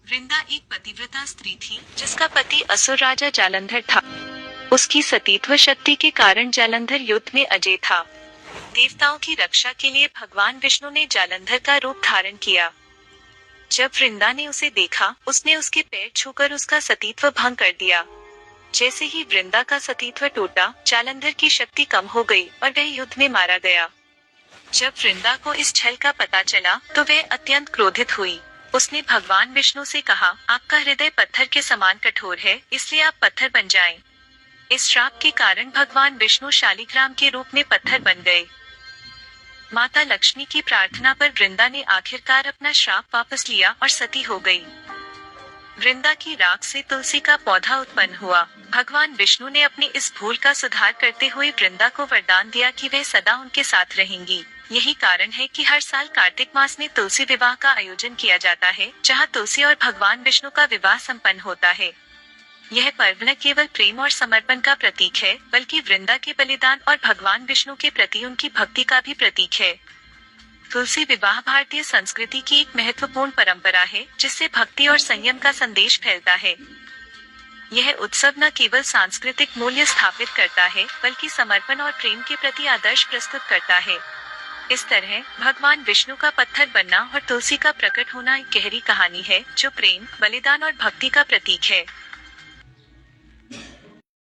वृंदा एक पतिव्रता स्त्री थी जिसका पति असुर राजा जालंधर था। उसकी सतीत्व शक्ति के कारण जालंधर युद्ध में अजेय था। देवताओं की रक्षा के लिए भगवान विष्णु ने जालंधर का रूप धारण किया। जब वृंदा ने उसे देखा, उसने उसके पैर छूकर उसका सतीत्व भंग कर दिया। जैसे ही वृंदा का सतीत्व टूटा, जालंधर की शक्ति कम हो गई और वह युद्ध में मारा गया। जब वृंदा को इस छल का पता चला तो वह अत्यंत क्रोधित हुई। उसने भगवान विष्णु से कहा, आपका हृदय पत्थर के समान कठोर है, इसलिए आप पत्थर बन जाएं। इस श्राप के कारण भगवान विष्णु शालिग्राम के रूप में पत्थर बन गए। माता लक्ष्मी की प्रार्थना पर वृंदा ने आखिरकार अपना श्राप वापस लिया और सती हो गई। वृंदा की राख से तुलसी का पौधा उत्पन्न हुआ। भगवान विष्णु ने अपनी इस भूल का सुधार करते हुए वृंदा को वरदान दिया कि वह सदा उनके साथ रहेंगी। यही कारण है कि हर साल कार्तिक मास में तुलसी विवाह का आयोजन किया जाता है, जहां तुलसी और भगवान विष्णु का विवाह संपन्न होता है। यह पर्व न केवल प्रेम और समर्पण का प्रतीक है, बल्कि वृंदा के बलिदान और भगवान विष्णु के प्रति उनकी भक्ति का भी प्रतीक है। तुलसी विवाह भारतीय संस्कृति की एक महत्वपूर्ण परंपरा है, जिससे भक्ति और संयम का संदेश फैलता है। यह उत्सव न केवल सांस्कृतिक मूल्य स्थापित करता है, बल्कि समर्पण और प्रेम के प्रति आदर्श प्रस्तुत करता है। इस तरह भगवान विष्णु का पत्थर बनना और तुलसी का प्रकट होना एक गहरी कहानी है, जो प्रेम, बलिदान और भक्ति का प्रतीक है।